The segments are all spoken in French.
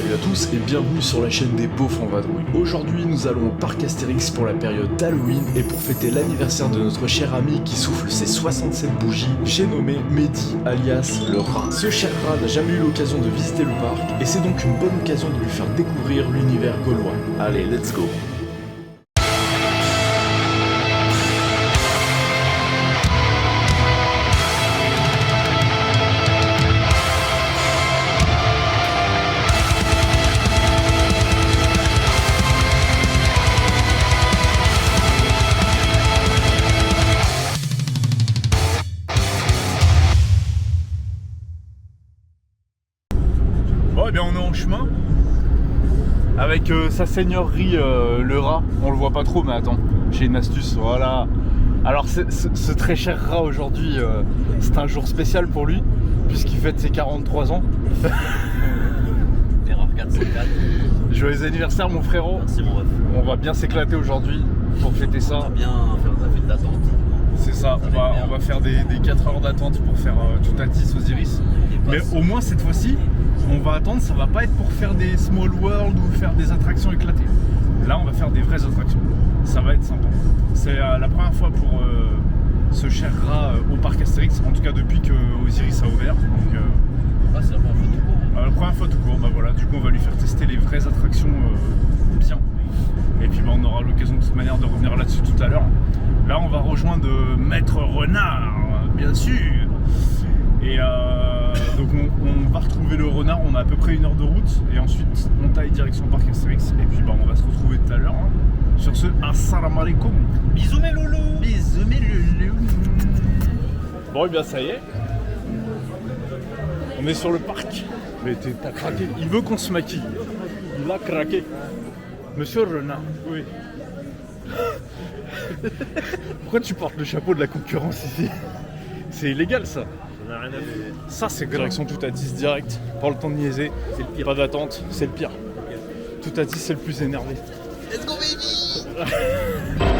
Salut à tous et bienvenue sur la chaîne des beaufs en vadrouille. Aujourd'hui nous allons au parc Astérix pour la période d'Halloween et pour fêter l'anniversaire de notre cher ami qui souffle ses 67 bougies, j'ai nommé Mehdi alias le rat. Ce cher rat n'a jamais eu l'occasion de visiter le parc et c'est donc une bonne occasion de lui faire découvrir l'univers gaulois. Allez, let's go! Bon, et bien on est en chemin avec sa seigneurie le rat. On le voit pas trop, mais attends, j'ai une astuce, voilà. Alors ce très cher rat aujourd'hui, c'est un jour spécial pour lui puisqu'il fête ses 43 ans. Erreur 404. Joyeux anniversaire mon frérot. Merci mon ref. On va bien s'éclater aujourd'hui pour fêter ça. On va bien faire de la fête d'attente. C'est ça, on va faire des 4 heures d'attente pour faire tout à 10 Osiris. Mais au moins cette fois-ci, on va attendre, ça va pas être pour faire des small world ou faire des attractions éclatées. Là, on va faire des vraies attractions. Ça va être sympa. C'est la première fois pour ce cher rat au parc Astérix, en tout cas depuis que Osiris a ouvert. Donc, c'est la première fois tout court. la première fois tout court, bah voilà, du coup on va lui faire tester les vraies attractions bien. Et puis bah, on aura l'occasion de toute manière de revenir là-dessus tout à l'heure. Là on va rejoindre Maître Renard, bien sûr. Et donc on va retrouver le renard, on a à peu près 1 heure de route. Et ensuite on taille direction parc Astérix. Et puis bah, on va se retrouver tout à l'heure. Hein. Sur ce, assalamu alaikum. Bisous mes loulous. Bisous mes loulous. Bon et bien ça y est. On est sur le parc. Mais t'as craqué. Il veut qu'on se maquille. Il a craqué. Monsieur Renard. Oui. Pourquoi tu portes le chapeau de la concurrence ici? C'est illégal ça. Ça n'a rien à voir. Ça c'est direction tout à 10 direct. Pas le temps de niaiser. C'est le pire. Pas d'attente. C'est le pire. Tout à 10 c'est le plus énervé. Let's go baby.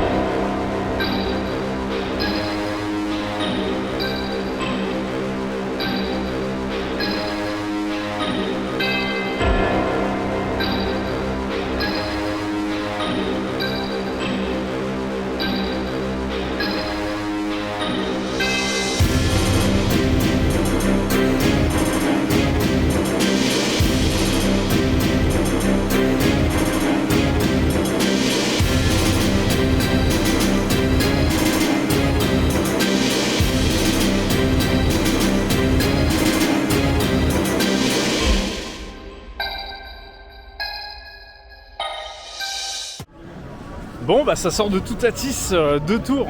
Bon bah ça sort de tout à 10 2 tours.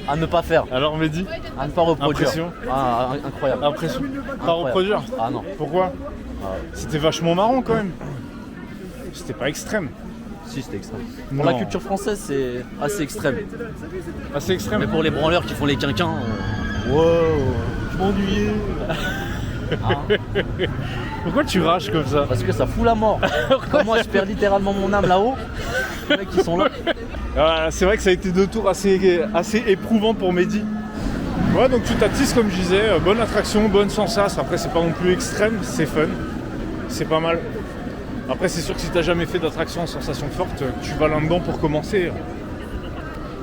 À ne pas faire. Alors Mehdi, À ne pas reproduire. Impression. Ah, incroyable. impression. Pas Incroyable. reproduire. Ah non. Pourquoi? Ah, C'était vachement marrant quand même. C'était pas extrême. si c'était extrême. Non. Pour la culture française c'est assez extrême. Assez extrême. Mais pour les branleurs qui font les quinquins, Wow, je m'ennuyais. hein, Pourquoi tu rages comme ça? parce que ça fout la mort. Quand moi je perds littéralement mon âme là-haut, les mecs qui sont là. C'est vrai que ça a été 2 tours assez éprouvants pour Mehdi. Ouais, donc tout à 10 comme je disais, bonne attraction, bonne sensation. Après c'est pas non plus extrême, c'est fun, c'est pas mal. Après c'est sûr que si t'as jamais fait d'attraction en sensation forte, tu vas là-dedans pour commencer.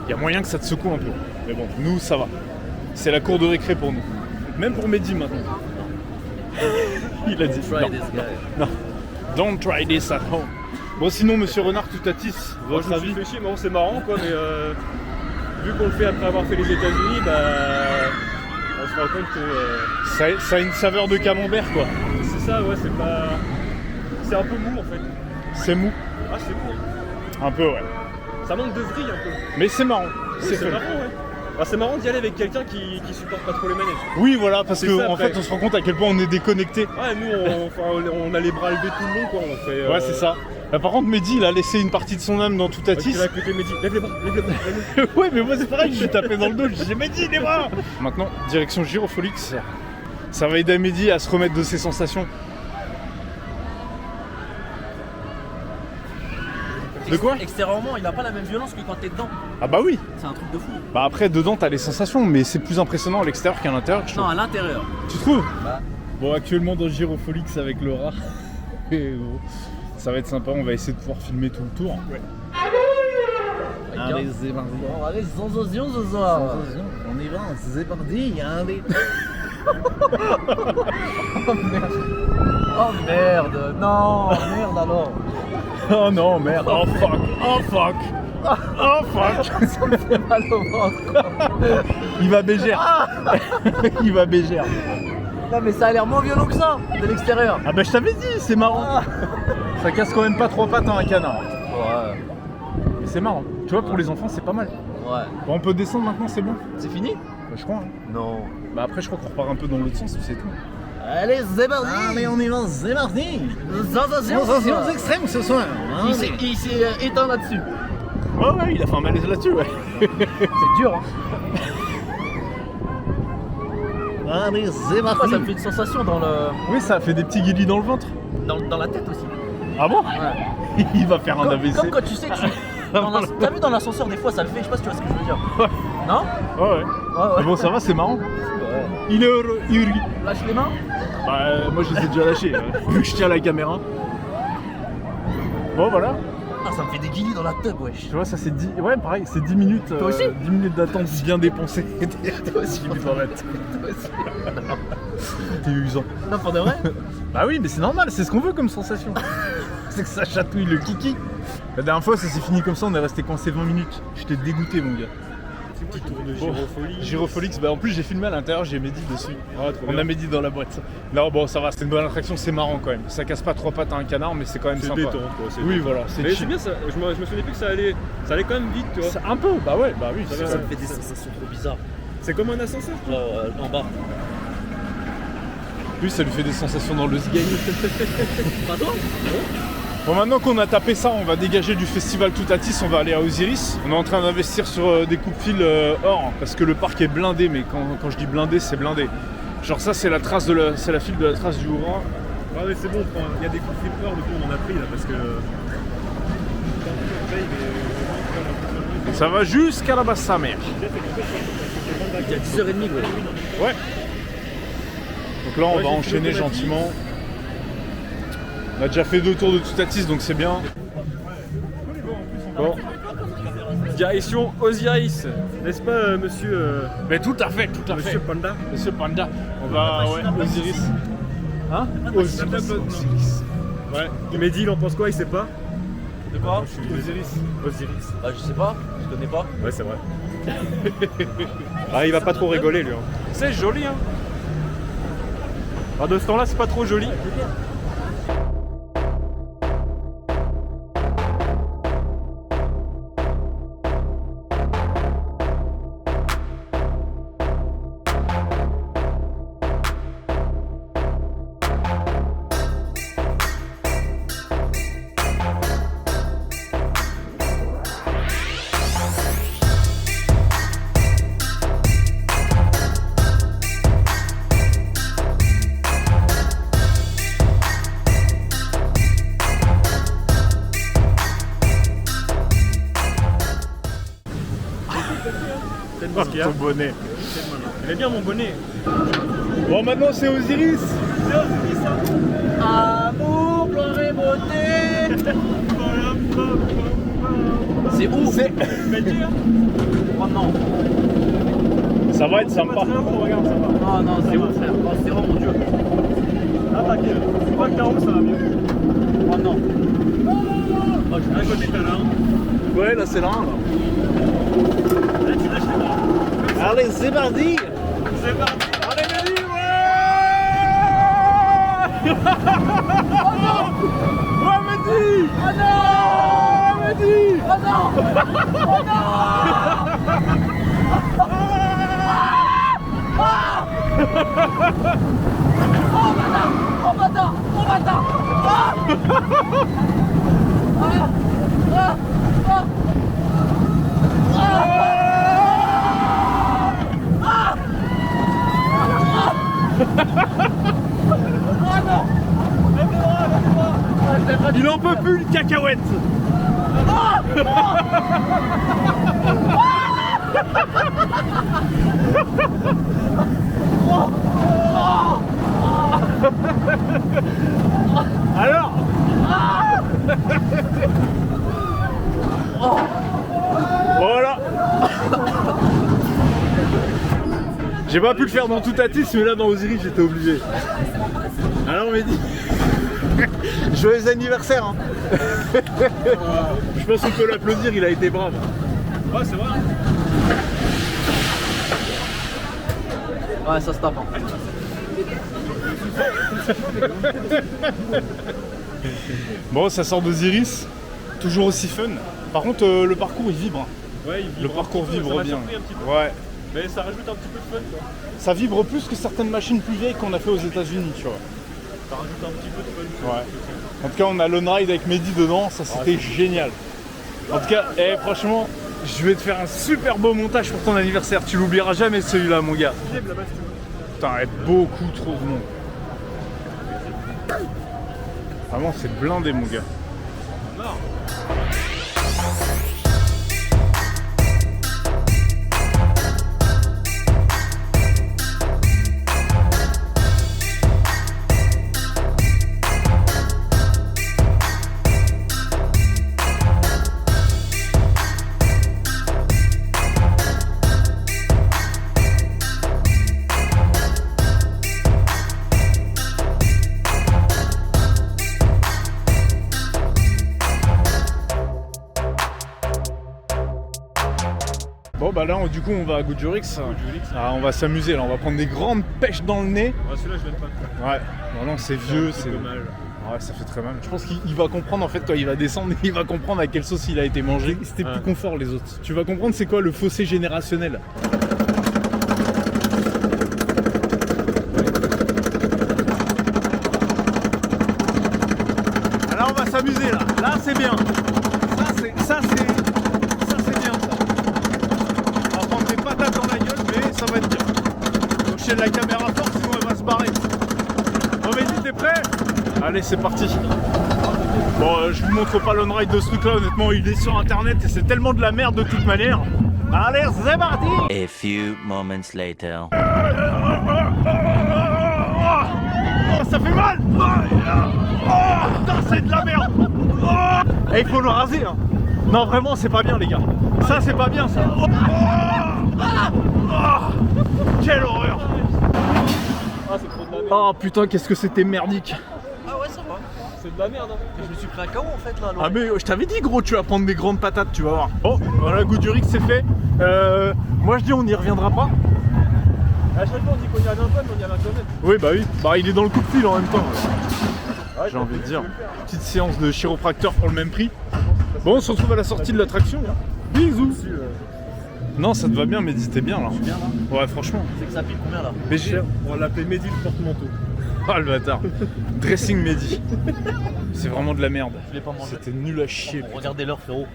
Il y a moyen que ça te secoue un peu. Mais bon, nous ça va. C'est la cour de récré pour nous. Même pour Mehdi maintenant. Il a dit Try non. this guy. Non. Don't try this at home. Bon sinon monsieur Renard tout à 10, votre Je me suis avis? fait chier, mais bon, c'est marrant quoi, mais vu qu'on le fait après avoir fait les États-Unis, bah on se rend compte que Ça a une saveur de camembert quoi. c'est ça, ouais, c'est pas. C'est un peu mou en fait. C'est mou. Ah, c'est mou. Un peu ouais. Ça manque de vrille un peu. Mais c'est marrant. Oui, C'est c'est fun. marrant, ouais. Alors, c'est marrant d'y aller avec quelqu'un qui supporte pas trop les manettes. Oui voilà parce C'est que ça, en après. fait on se rend compte à quel point on est déconnecté. Ouais, nous on a les bras levés tout le long quoi, on fait. Ouais c'est ça. Par contre Mehdi il a laissé une partie de son âme dans tout à Ouais, tu 10. l'as écouté, Mehdi, lève les bras, lève les bras, lève les bras. Ouais mais moi c'est pareil, je lui tapé dans le dos, je disais Mehdi les bras. Maintenant direction Gyrofolix. Ça va aider Mehdi à se remettre de ses sensations. De quoi? Extérieurement, il a pas la même violence que quand t'es dedans. Ah bah oui. C'est un truc de fou. Bah après dedans t'as les sensations mais c'est plus impressionnant à l'extérieur qu'à l'intérieur je Non, trouve. à l'intérieur. Tu trouves? Bah, Bon, actuellement dans Girofolix avec Laura. Et bon, ça va être sympa, on va essayer de pouvoir filmer tout le tour. Ouais. Allez, c'est parti. Bon, allez, sensation ce soir. On y va, c'est parti. Allez. Oh merde. Oh merde. Non, merde alors. Oh non, merde. Oh fuck. Oh fuck. Oh fuck. Ça me fait mal au ventre. Il va bégère. Il va bégère. Non mais ça a l'air moins violent que ça, de l'extérieur. Ah bah je t'avais dit, c'est marrant. Ça casse quand même pas 3 pattes à un canard. Ouais. Mais c'est marrant. Tu vois, pour les enfants, c'est pas mal. Ouais. Bon, on peut descendre maintenant, c'est bon. C'est fini? Bah, je crois. Hein. Non. Bah après, je crois qu'on repart un peu dans l'autre sens, c'est tout. Allez, c'est parti. Allez, on y va, c'est parti. Sensation extrêmes ce soir. Il s'est éteint là-dessus. Ouais, il a fait un malaise là-dessus, ouais. C'est dur, hein. Allez, c'est Pourquoi ça me fait une sensation dans le... Oui, ça a fait des petits guilis dans le ventre. dans la tête aussi. Ah bon? Ouais. Il va faire un AVC. Comme quand tu sais, t'as vu dans l'ascenseur des fois ça le fait, je sais pas si tu vois ce que je veux dire. Non? Ouais. Ouais. Mais bon, ça va, c'est marrant. Ouais. Il est heureux, Yuri. Lâche les mains. Bah, moi, je les ai déjà lâchés, vu que je tiens la caméra. Bon, voilà. Ah, ça me fait des guilis dans la tête, wesh. Tu vois, ça c'est 10... Ouais, pareil, c'est 10 minutes. Toi aussi 10 minutes d'attente bien dépensées. Toi aussi. Toi aussi. T'es usant. Non, pour de vrai? Bah oui, mais c'est normal, c'est ce qu'on veut comme sensation. C'est que ça chatouille le kiki. La dernière fois, ça s'est fini comme ça, on est resté coincé 20 minutes. J'étais dégoûté, mon gars. Petit tour de Bon, Girofolix. Girofolix, bah en plus j'ai filmé à l'intérieur, j'ai Mehdi dessus. Ah, trop On bien. a Mehdi dans la boîte. Non, bon, ça va, c'est une bonne attraction, c'est marrant quand même. Ça casse pas 3 pattes à un canard, mais c'est quand même C'est sympa. détente, quoi. c'est Oui, détente. voilà, c'est Mais c'est chill. bien, ça, je me souvenais plus que ça allait quand même vite, tu vois. Un peu, bah ouais, bah oui. Ça c'est va, ça. Ça me fait des sensations trop bizarres. C'est comme un ascenseur. Là, en bas. Lui, ça lui fait des sensations dans le sgay. Pas toi? Bon, maintenant qu'on a tapé ça, on va dégager du festival Toutatis, on va aller à Osiris. On est en train d'investir sur des coupe-fils or, parce que le parc est blindé, mais quand je dis blindé, c'est blindé. Genre ça, c'est la trace c'est la file de la trace du Hurrah. Ah mais c'est bon, il y a des coups de flipper, du coup on en a pris là parce que... Ça va jusqu'à la basse sa mère. Il y a 10h30, ouais. Ouais. Donc là, on Ouais, va j'ai enchaîner fait l'automatique. gentiment. On a déjà fait 2 tours de Toutatis, donc c'est bien. Bon. Direction Osiris, n'est-ce pas monsieur Mais tout à fait, tout à Monsieur Panda? Monsieur Panda, on va, ouais, Osiris. Hein? Osiris. Ouais. Mehdi il en pense quoi, il sait pas? De quoi? Osiris. Osiris. Bah, je sais pas, je connais pas. Ouais c'est vrai. Ah il va pas trop rigoler lui. Hein. C'est joli hein. Alors de ce temps là c'est pas trop joli. Qu'est-ce qu'il y a? Ton bonnet. Il est bien mon bonnet. Bon, maintenant c'est Osiris. Amour, pleuré, beauté. C'est où? Mehdi hein. Oh non. Ça va être sympa. Regarde ça va. Oh non, c'est où, frère? Oh, c'est vraiment mon dieu. Ah t'inquiète, tu vois que là-haut ça va mieux. Oh non. Oh, je suis à côté t'as là. Ouais, là c'est là. Là tu lâches les bras. Allez, c'est parti. C'est parti. Allez, Mehdi, ouais. Ouais, Mehdi. Oh non. Mehdi. Oh non. Oh non. Oh bâtard. Oh bâtard. Ah. Ah. Ah. Ah. Il en peut plus, le cacahuète. J'ai pas pu le faire dans tout Atis, mais là dans Osiris j'étais obligé. Alors Mehdi, joyeux anniversaire hein. Je pense qu'on peut l'applaudir, il a été brave. Ouais, c'est vrai. Ouais, ça se tape. Hein. Bon, ça sort d'Osiris, toujours aussi fun. Par contre, le parcours il vibre. Ouais, il vibre. Le parcours vibre bien. Un petit peu. Ouais. Mais ça rajoute un petit peu de fun quoi. Ça vibre plus que certaines machines plus vieilles qu'on a fait aux États-Unis, tu vois. Ça rajoute un petit peu de fun. Ouais. En tout cas, on a l'on-ride avec Mehdi dedans, ça c'était génial. En tout cas, franchement, je vais te faire un super beau montage pour ton anniversaire. Tu l'oublieras jamais celui-là, mon gars. Putain, il y a beaucoup trop de monde. Vraiment, c'est blindé, mon gars. Bon bah là du coup on va à Goudjurix. Ah, on va s'amuser là, on va prendre des grandes pêches dans le nez. Ouais, celui-là je l'aime pas. Ouais, non, non c'est vieux, c'est mal. Ouais, ça fait très mal. Je pense qu'il va comprendre en fait quand il va descendre, il va comprendre à quelle sauce il a été mangé. C'était plus confort les autres. Tu vas comprendre c'est quoi le fossé générationnel. Alors on va s'amuser là. Là c'est bien. Ça c'est bien ça. On va prendre des patates dans la gueule mais ça va être bien. Donc je tiens la caméra fort sinon elle va se barrer. Bon Mehdi t'es prêt? Allez c'est parti. Bon je vous montre pas l'on-ride de ce truc là, honnêtement il est sur internet et c'est tellement de la merde de toute manière. Allez c'est parti. A few moments later. Ça fait mal. Oh putain c'est de la merde. Et il faut le raser hein. Non vraiment c'est pas bien les gars. Ça c'est pas bien ça. Quelle horreur. Ah, c'est trop de la merde. Oh putain qu'est-ce que c'était merdique. Ah ouais, ça va. C'est de la merde. Hein. Je me suis pris un KO en fait là. Ah mais je t'avais dit gros tu vas prendre des grandes patates tu vas voir. Bon voilà Goudjurix c'est fait. Moi je dis on n'y reviendra pas. À chaque fois on dit qu'on y a un fun, on y a un kilomètre. Oui bah oui. Bah il est dans le coup de fil en même temps. J'ai envie de dire. Petite séance de chiropracteur pour le même prix. Bon on se retrouve à la sortie de l'attraction. Bisous. Non ça te va bien Mehdi, t'es bien là. Je suis bien là. Ouais franchement. C'est que ça pique combien là? Mais j'ai... On va l'appeler Mehdi le porte-manteau. Ah le bâtard. Dressing Mehdi. C'est vraiment de la merde. Je l'ai pas mangé. C'était nul à chier. Bon, regardez l'heure frérot.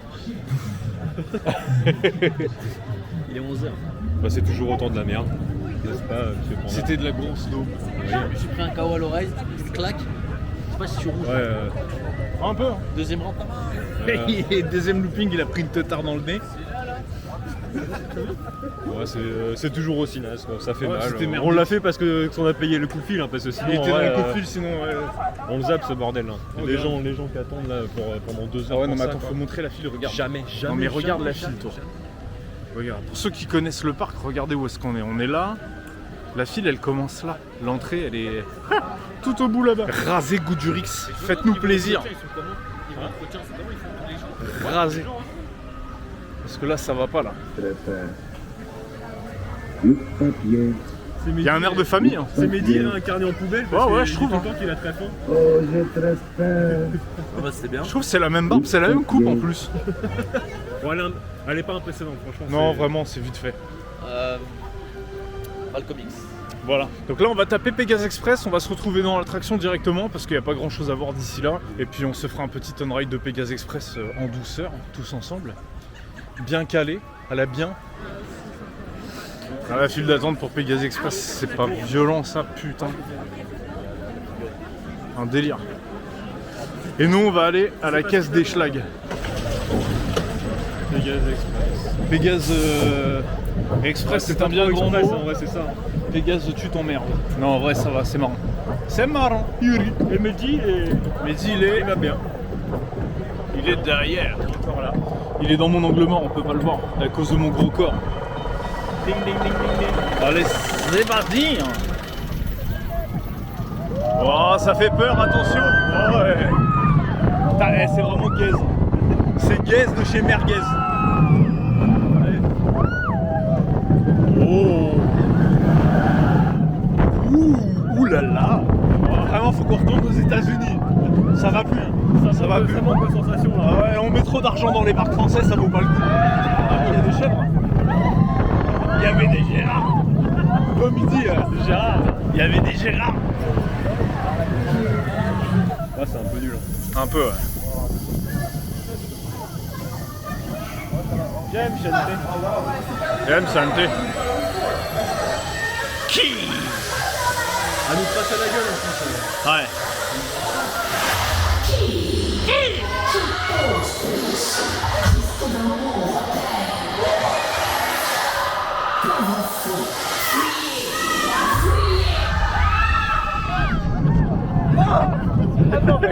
Il est 11h. Bah c'est toujours autant de la merde. N'est-ce pas, monsieur Panda? C'était de la grosse daube. Je me suis pris un KO à l'oreille, une claque. Je sais pas si je suis rouge. Ouais, Un peu. Deuxième rang. Et deuxième looping il a pris une teutard dans le nez. ouais c'est toujours aussi naze quoi. Ça fait Ouais, mal. c'était On merdique. l'a fait parce qu'on a payé le coup de fil, hein, parce que sinon Il était dans ouais, le coup de fil sinon ouais. on le zappe ce bordel là. Oh, les regarde. gens qui attendent là pendant 2 heures. Ah ouais non pour mais ça, attends quoi. faut montrer la file, regarde. Jamais. Non mais regarde la file toi. Regarde. Pour ceux qui connaissent le parc, regardez où est-ce qu'on est. On est là. La file elle commence là. L'entrée elle est tout au bout là-bas. Rasez Goudjurix. Faites-nous plaisir. Rasez. Parce que là ça va pas là. Il y a un air de famille. Hein. C'est Mehdi incarné en poubelle. Parce Ouais, qu'il je trouve, dit tout hein. le temps qu'il a très faim. Ah bah c'était bien. Je trouve que c'est la même barbe, c'est la même coupe en plus. Bon, elle est pas impressionnante franchement. Non c'est- vraiment c'est vite fait. Malcolm X. Voilà. Donc là on va taper Pégase Express, on va se retrouver dans l'attraction directement parce qu'il n'y a pas grand chose à voir d'ici là. Et puis on se fera un petit on-ride de Pégase Express en douceur, tous ensemble. Bien calé, à la bien. Ah, la file d'attente pour Pégase Express, c'est pas violent ça, putain. Un délire. Et nous on va aller à la caisse des Schlag. Pégase Express. Pégase Express c'est un bien grand Express, mot. en vrai c'est ça. Pégase tu t'emmerdes. Non en vrai ça va, c'est marrant. C'est marrant. Yuri. Et Mehdi Il va bien. Il est derrière. Encore là. Il est dans mon angle mort, on peut pas le voir à cause de mon gros corps. Ding ding ding ding ding. Allez, c'est parti. Oh, ça fait peur, attention. Oh, ouais. Putain, c'est vraiment gaze. C'est gaze de chez Merguez. Allez. Oh. Ouh là là. Oh, vraiment, faut qu'on retourne aux États-Unis. Ça va plus. Ça va plus. Ça manque de sensation là. Ah ouais, on met trop d'argent dans les parcs français, ça vaut pas le coup. Ah, il y a des chèvres. Il y avait des Gérards. Comme il dit, Gérard. Il y avait des Gérards. Ah, c'est un peu nul. Un peu, ouais. J'aime chanter. J'aime santé. Qui À nous passer à la gueule en plus. Ouais.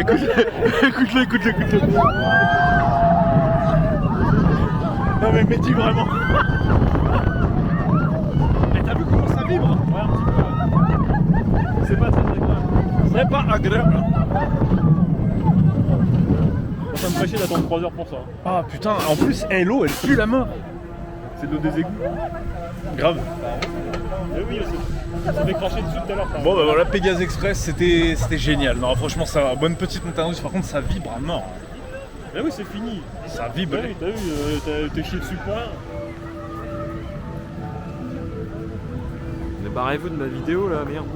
Écoute-le. Non mais Mehdi vraiment. Et t'as vu comment ça vibre? Ouais, un petit peu. C'est pas très agréable. C'est pas agréable. Ça me fait chier d'attendre 3 heures pour ça. Ah putain, en plus, l'eau elle pue la main. C'est de l'eau des égouts. Grave. Mais oui, ça fait cracher dessus tout à l'heure. Bon bah voilà, Pégase Express, c'était génial. Non franchement ça va, bonne petite montagne russe, par contre ça vibre à mort. Mais oui, c'est fini. Ça vibre. Ouais, t'as vu, t'es chié dessus point. Mais barrez-vous de ma vidéo là, merde.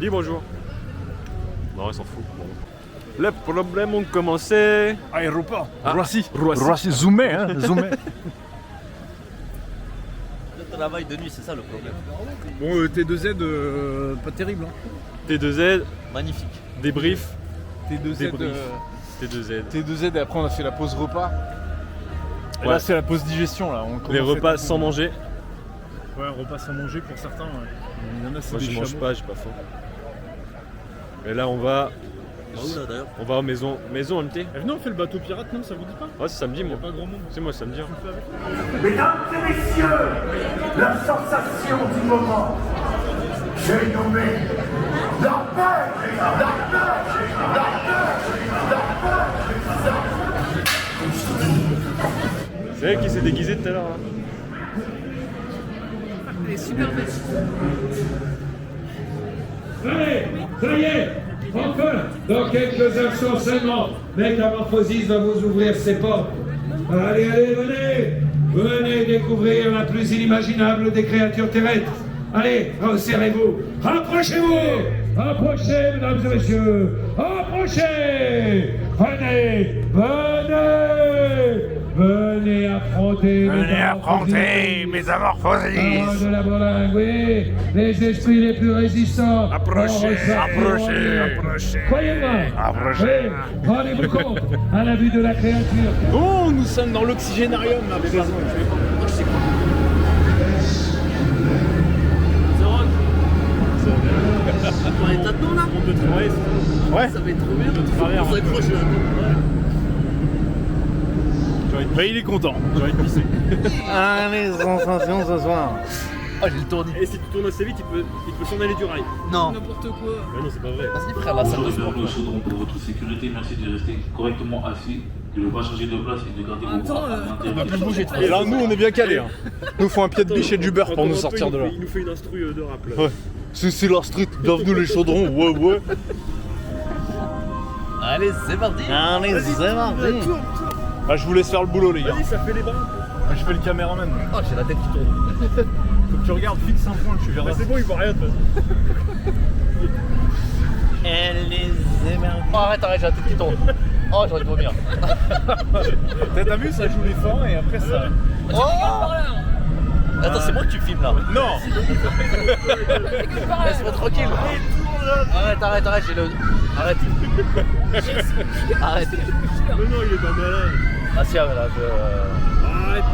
Dis bonjour. Non, il s'en fout. Bon. Les problèmes ont commencé. Aéroport. Ah, Roissy. Roissy. Zoomé, hein, zoomé. Le travail de nuit, c'est ça le problème. Bon, T2Z, pas terrible. Hein. T2Z, Magnifique. débrief. T2Z, Débrief. T2Z. T2Z et après on a fait la pause repas. Et Ouais. là c'est la pause digestion là. On Les commence repas à- sans manger. Ouais, repas sans manger pour certains. Ouais. Il y en a c'est Moi des je mange chameaux. pas, j'ai pas faim. Et là on va Où là d'ailleurs? en maison MT. Eh, venez, on fait le bateau pirate, non, ça vous dit pas? Ouais, c'est samedi moi. Pas grand monde. C'est moi samedi. Hein. Mesdames et messieurs, la sensation du moment, j'ai nommé la paix, la C'est elle qui s'est déguisée tout à l'heure. Hein. Allez, ça y est, enfin, dans quelques instants seulement, Métamorphosis va vous ouvrir ses portes. Allez, venez découvrir la plus inimaginable des créatures terrestres. Allez, resserrez-vous, approchez-vous, approchez, mesdames et messieurs, approchez, venez affronter, Métamorphosis. De la Bolingue, oui, les esprits les plus résistants. Approchez. Croyez-moi. Approchez. Rendez-vous compte, à la vue de la créature. Bon, nous sommes dans l'oxygénarium là. On est dedans là? On peut travailler. Ouais. Ça va être trop bien. travers, On s'accroche là. Bah il est content. J'ai envie de pisser. Allez, sensations ce soir. Oh, j'ai le tournis. Et si tu tournes assez vite, il peut s'en aller du rail. Non. Mais non, c'est pas vrai. Vas-y frère, la salle de Bonjour et sport. bienvenue au chaudron pour votre sécurité. Merci de rester correctement assis, de ne pas changer de place et de garder vos bras à l'intérieur. Et là nous on est bien calés. Hein. Nous faut un pied de biche et du beurre pour Quand nous on sortir peut, de là. Il nous fait une instru de rap là. Ouais. C'est la street, bienvenue les chaudrons, ouais. Allez, c'est parti. Allez, c'est parti. Ah, je vous laisse faire le boulot les gars. Vas-y, ça fait les bras. Ah, je fais le caméraman. Oh, j'ai la tête qui tourne. Faut que tu regardes, fixe un point, tu verras. Bah, c'est bon, il voit rien de toute façon. Elle les émerveille. Oh, arrête, j'ai la tête qui tourne. Oh, j'ai envie de vomir. T'as vu, ça joue les fins et après ça. Oh attends, c'est moi que tu filmes là. Non. Laisse-moi tranquille. Arrête, j'ai le. Arrête. Arrête. Mais non, il est pas malade. Ah si, là, je. Arrête là.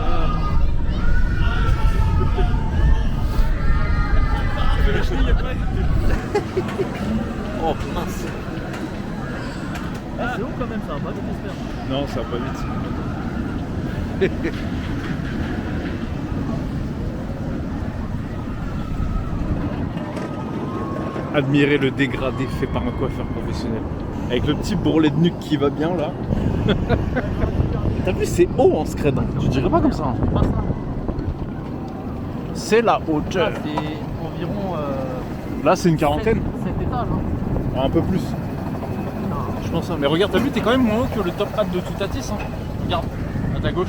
Ça fait les chevilles après. Oh mince. C'est long quand Non, ça va pas vite. Admirer le dégradé fait par un coiffeur professionnel. Avec le petit bourrelet de nuque qui va bien là. T'as vu, c'est haut en scred. Tu dirais pas comme ça. Pas ça. C'est la hauteur. Là, c'est environ Là, c'est une quarantaine. 7 étages. Hein. Un peu plus. Je pense ça. Mais regarde, t'as vu, t'es quand même moins haut que le top hat de Toutatis. Hein. Regarde, à ta gauche.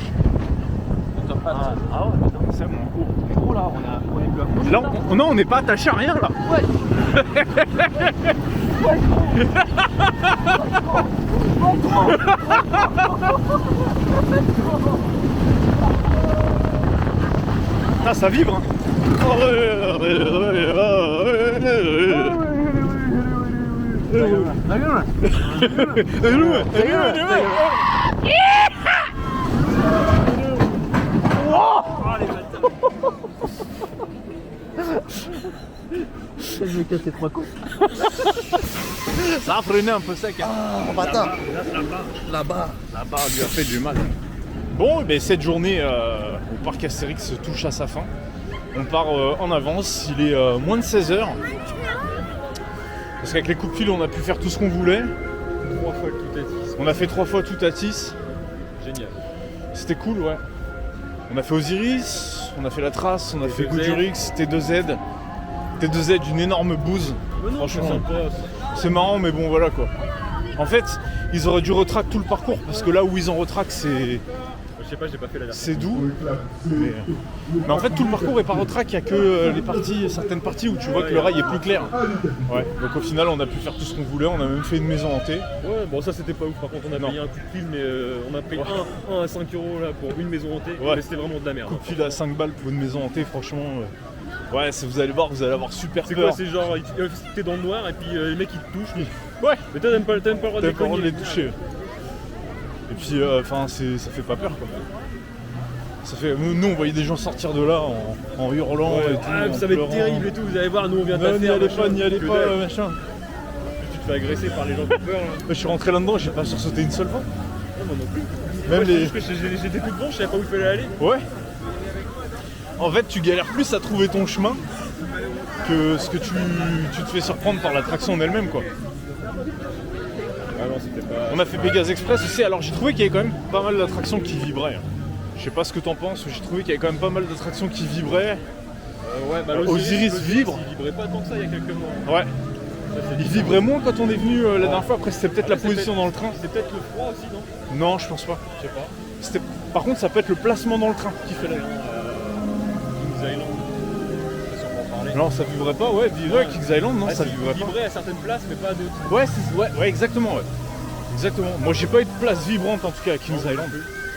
Le top hat. Ah ouais, putain. C'est moins haut. Oh là, on est plus à gauche. Là, on n'est pas attaché à rien là. Ouais. Ah, ça vibre. Hein. Je vais casser 3 coups. Ça a freiné un peu sec. Hein. Oh bâtard. Là-bas. Là-bas, on lui a fait du mal. Bon, ben, cette journée au parc Astérix touche à sa fin. On part en avance, il est moins de 16h. Parce qu'avec les coups de fil, on a pu faire tout ce qu'on voulait. 3 fois le Toutatis. On a fait 3 fois Toutatis. Génial. C'était cool, ouais. On a fait Osiris, on a fait la Trace, on a fait T2Z. Goudurix, T2Z. T2Z, une énorme bouse. Mais non, c'est Franchement, sympa. c'est marrant, mais bon, voilà quoi. En fait, ils auraient dû retraquer tout le parcours parce que là où ils en retraquent, Je sais pas, j'ai pas fait la dernière. c'est doux. Mais en fait, tout le parcours est pas retraqué, il n'y a que les parties, certaines parties où tu vois que le rail est plus clair. Ouais. Donc au final, on a pu faire tout ce qu'on voulait, on a même fait une maison hantée. Ouais, bon, ça c'était pas ouf. Par contre, on a payé un coup de fil, mais on a payé un à 5 € là pour une maison hantée. Ouais. Mais c'était vraiment de la merde. Coup de fil à 5 balles pour une maison hantée, franchement. Ouais, vous allez voir, vous allez avoir super C'est peur. quoi? C'est genre, t'es dans le noir et puis les mecs ils te touchent. Ouais. Mais t'as même pas le droit de T'as pas le droit de les toucher. Et puis, enfin, ça fait pas peur quoi. Ça fait, nous, on voyait des gens sortir de là en hurlant et tout. Ah, en ça va être pleurant. terrible et tout, vous allez voir, nous on vient de la Non, n'y faire. allez machin, pas, n'y allez que pas, dalle. machin. Tu te fais agresser par les gens qui ont peur là. Je suis rentré là-dedans, j'ai pas sursauté une seule fois. Non, moi non plus. Même Moi, les- j'étais tout devant, je savais pas où il fallait aller. Ouais. En fait, tu galères plus à trouver ton chemin que ce que tu te fais surprendre par l'attraction en elle-même, quoi. Ah non, c'était pas. On a fait Pégase Express aussi, alors j'ai trouvé qu'il y avait quand même pas mal d'attractions qui vibraient. Je sais pas ce que t'en penses, mais j'ai trouvé qu'il y avait quand même pas mal d'attractions qui vibraient. Ouais, bah Osiris vibre. Il vibrait pas tant que ça il y a quelques mois. Ouais. Ça, c'est Il bizarre. vibrait moins quand on est venu la dernière fois, après c'était peut-être la C'est position dans le train. C'est peut-être le froid aussi, non? Non, je pense pas. Je sais pas. Par contre, ça peut être le placement dans le train qui fait la... Kings Island. On va sûrement en parler. Non, ça vibrait pas, ouais, Kings Island, non, Ah, ça si, vibrait il pas. vibrait à certaines places, mais pas à d'autres. Ouais, exactement, ouais. Exactement. Moi, j'ai pas eu de place vibrante en tout cas à Kings Island.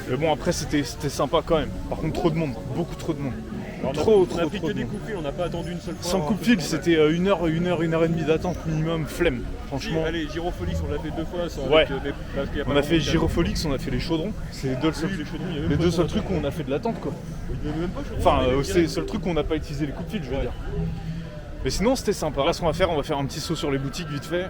Mais bon, après, c'était sympa quand même. Par contre, trop de monde, beaucoup trop de monde. Alors, Trop on a pris que de des monde. coups de fil, on n'a pas attendu une seule fois. Sans coup de fil, c'était 1 heure et demie d'attente minimum, flemme, franchement. Allez, Girofolix, on l'a fait 2 fois. Sans Ouais. parce qu'il y a pas On a fait longtemps, Girofolix, on a fait les chaudrons. C'est les deux seuls, Oui, les chaudrons, il y a même les pas deux de seuls chaudron. trucs où on a fait de l'attente, quoi. Il y avait même pas de chaudron, Enfin, on avait c'est direct. le seul truc où on n'a pas utilisé les coups de fil, je veux dire. Mais sinon, c'était sympa. Là, ce qu'on va faire, on va faire un petit saut sur les boutiques vite fait.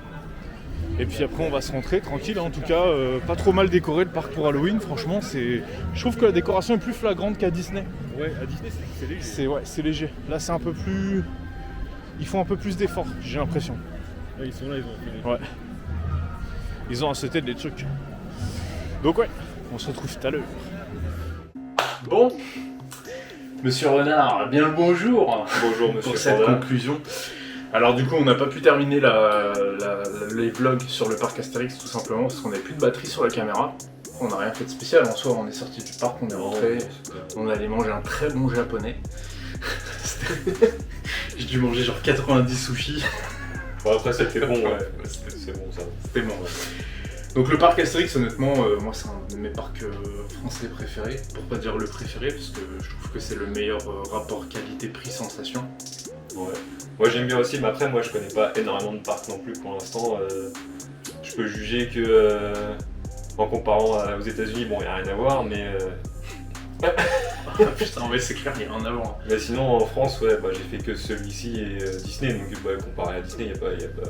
Et puis après, on va se rentrer tranquille. Hein. En tout cas, pas trop mal décoré le parc pour Halloween. Franchement, je trouve que la décoration est plus flagrante qu'à Disney. Ouais, à Disney, c'est léger. C'est léger. Là, c'est un peu plus. Ils font un peu plus d'efforts, j'ai l'impression. Ouais, ils sont là, ils ont fait. Ouais. Ils ont incité des trucs. Donc ouais, on se retrouve tout à l'heure. Bon, Monsieur Renard, bien le bonjour. Bonjour Pour monsieur cette Panda. conclusion. Alors du coup, on n'a pas pu terminer les vlogs sur le parc Astérix tout simplement parce qu'on n'avait plus de batterie sur la caméra. On n'a rien fait de spécial en soi, on est sorti du parc, on est rentré, on allait manger un très bon japonais. J'ai dû manger genre 90 sushis. Bon après c'était bon, ouais. C'était C'est bon ça. c'était bon. Donc le parc Astérix, honnêtement, moi c'est un de mes parcs français préférés, pour pas dire le préféré, parce que je trouve que c'est le meilleur rapport qualité-prix-sensation. Ouais. Moi j'aime bien aussi, mais après moi je connais pas énormément de parcs non plus pour l'instant. Je peux juger que en comparant aux États-Unis, bon il n'y a rien à voir, mais Putain, ouais, c'est clair, il y a un avant. mais sinon en France, ouais, bah, j'ai fait que celui-ci et Disney, donc bah, comparé à Disney, il y a pas.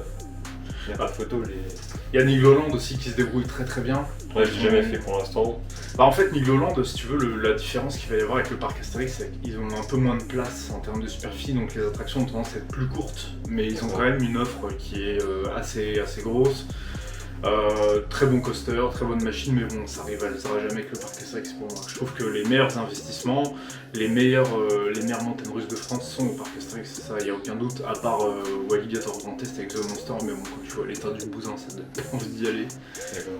Il n'y a pas de photo. Il y a Nigloland aussi qui se débrouille très très bien. Ouais, j'ai jamais fait pour l'instant. Bah en fait Nigloland, si tu veux, la différence qu'il va y avoir avec le parc Astérix, c'est qu'ils ont un peu moins de place en termes de superficie, donc les attractions ont tendance à être plus courtes, mais ils ont quand même une offre qui est assez grosse. Très bon coaster, très bonne machine, mais bon, ça rivalisera jamais avec le parc Astérix pour moi. Je trouve que les meilleurs investissements, les meilleures montagnes russes de France sont au parc Astérix, c'est ça, il n'y a aucun doute, à part Alligator Grand Test avec The Monster, mais bon, quand tu vois l'état du bousin, ça donne pas envie d'y aller. D'accord.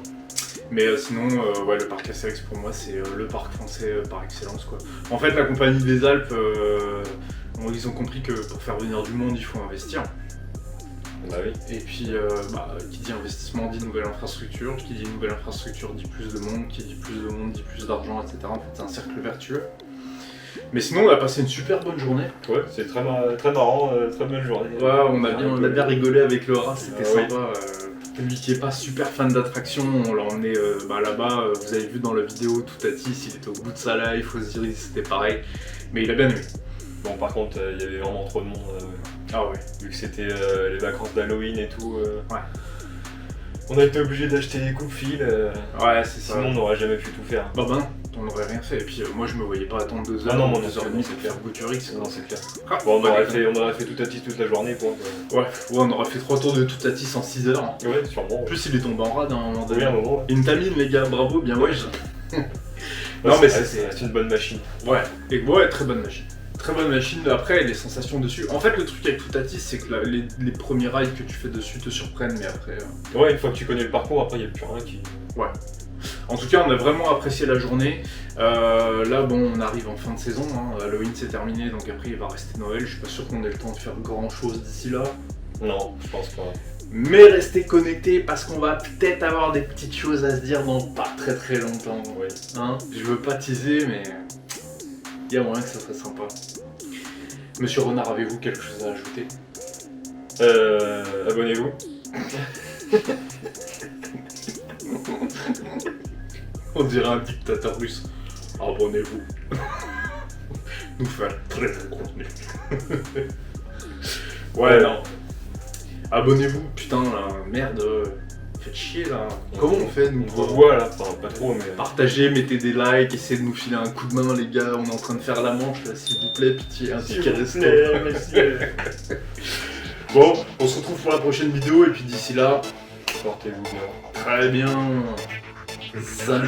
Mais sinon, ouais, le parc Astérix pour moi, c'est le parc français par excellence, quoi. En fait, la Compagnie des Alpes, ils ont compris que pour faire venir du monde, il faut investir. Bah oui. Et puis, qui dit investissement dit nouvelle infrastructure, qui dit nouvelle infrastructure dit plus de monde, qui dit plus de monde dit plus d'argent, etc. En fait, c'est un cercle vertueux. Mais sinon, on a passé une super bonne journée. Ouais, c'est très marrant, très bonne journée. Ouais, on a bien rigolé avec Laura, c'était sympa. Oui. Lui qui est pas super fan d'attraction, on l'a emmené là-bas. Vous avez vu dans la vidéo, tout Atis, il était au bout de sa life, Osiris, c'était pareil. Mais il a bien aimé. Bon, par contre, il y avait vraiment trop de monde. Ah ouais. Vu que c'était les vacances d'Halloween et tout. Ouais. On a été obligé d'acheter des coupe-fils. Ouais, c'est ça. Sinon, on n'aurait jamais pu tout faire. Bah non, on n'aurait rien fait. Et puis moi, je me voyais pas attendre 2 heures, Ah non, moi, 2 heures et demie, c'est faire Goturix. Non, c'est clair. Ah, Bon, on aurait fait tout Atis toute la journée, quoi. Ouais, on aurait fait 3 tours de tout Atis en 6 heures. Ouais, sûrement. En plus, il est tombé en rade à un moment donné. Oui, à un moment. Ouais. Intamine, les gars, bravo, bien Ouais. ouais. Non, mais c'est une bonne machine. Ouais, ouais, très bonne machine. Très bonne machine, après les sensations dessus. En fait, le truc avec Toutatis, c'est que les premiers rides que tu fais dessus te surprennent, mais après. Ouais, une fois que tu connais le parcours, après, il n'y a plus rien qui. Ouais. En tout cas, on a vraiment apprécié la journée. Là, bon, on arrive en fin de saison. Halloween, c'est terminé, donc après, il va rester Noël. Je suis pas sûr qu'on ait le temps de faire grand chose d'ici là. Non, je pense pas. Mais restez connectés parce qu'on va peut-être avoir des petites choses à se dire dans pas très très longtemps. Oui. Hein, je veux pas teaser, mais il y a moyen que ça serait sympa. Monsieur Renard, avez-vous quelque chose à ajouter? Abonnez-vous. On dirait un dictateur russe. Abonnez-vous. Nous faire très bon contenu. Ouais, non. Abonnez-vous, putain, là, merde. Faites chier là. Comment on fait nous? On revoit là, enfin pas trop, mais. Partagez, mettez des likes, essayez de nous filer un coup de main, les gars. On est en train de faire la manche là, s'il vous plaît, pitié, un ticket resto. Bon, on se retrouve pour la prochaine vidéo et puis d'ici là, Portez-vous bien. très bien. Salut.